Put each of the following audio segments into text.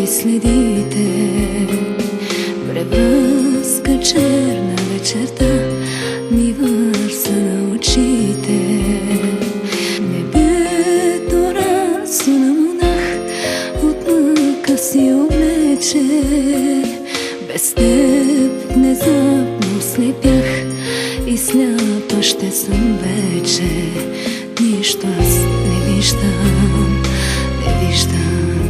следите. Превръзка черна вечерта ми върса на очите. Небето расо на монах от мъка си облече. Без теб внезапно слепях и сляпа ще съм вече. Нищо аз не виждам, не виждам,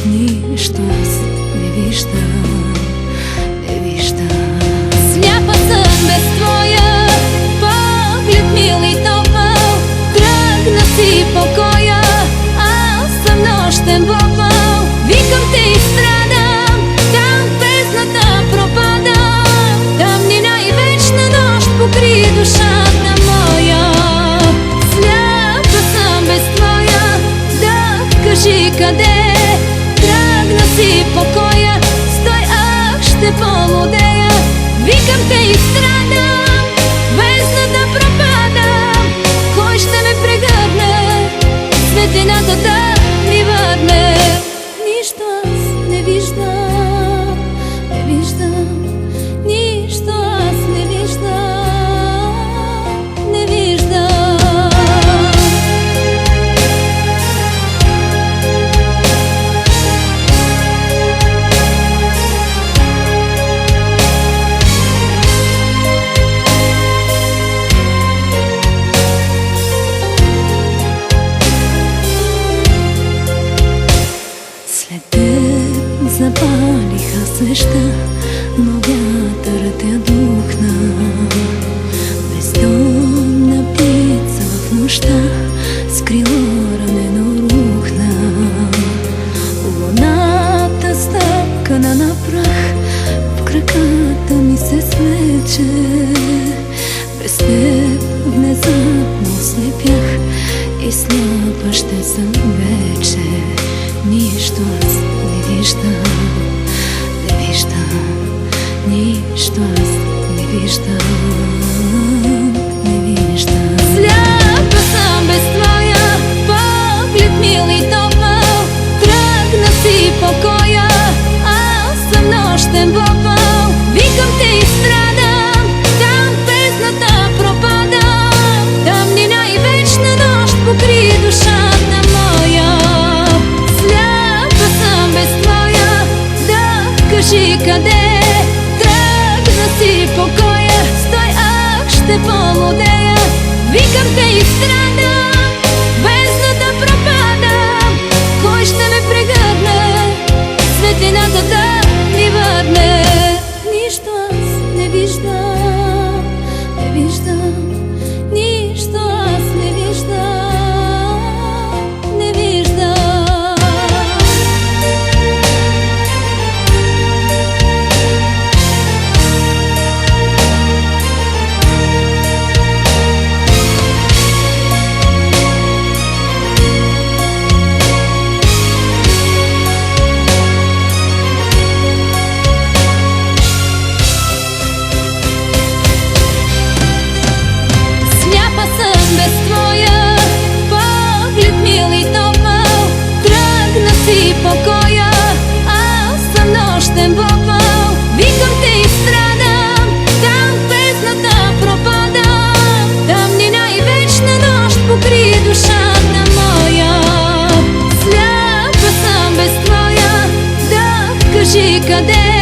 нищо аз не виждам, не виждам. Сляпа съм без твоя поглед, мил и топъл. Тръгна си покоя, аз съм нощен бопъл. Викам те и страдам, там бездната пропадам. Тъмнина и вечна нощ покри душата моя. Сляпа съм без твоя, да кажи къде. Тръгна си покоя, стой, ах, ще полудея. Викам те и страдам, бездната пропадам. Кой ще ме прегърне, светлината да ми върне? Нищо аз не виждам, не виждам, нищо аз не виждам, не виждам. След теб запалиха свеща, но вятърът я духна. Бездомна птица в нощта с крило ранено рухна. Луната стъпкана на прах в краката ми се свлече. Без теб внезапно слепях и сляпа ще съм вече. Нищо аз не виждам, не виждам, нищо аз не виждам, не виждам. Сляпа съм без твоя поглед, мил и топъл. Тръгна си покоя, аз съм нощен бопъл. Викам те и страдам, там бездната пропадам. Тъмнина и вечна нощ покри душата моя. Сляпа съм без твоя, да кажи къде. Тръгна си покоя, стой, ах, ще полудея. Викам те и страдам, бездната пропадам. Кой ще ме прегърне, светлината да ми върне? Нищо аз не виждам, не виждам, нищо аз не виждам, не виждам. Сляпа съм без твоя поглед, мил и топъл. Тръгна си покоя, аз съм нощен бопъл. Викам те и страдам, там бездната пропадам. Тъмнина и вечна нощ покри душата моя. Сляпа съм без твоя, да кажи къде.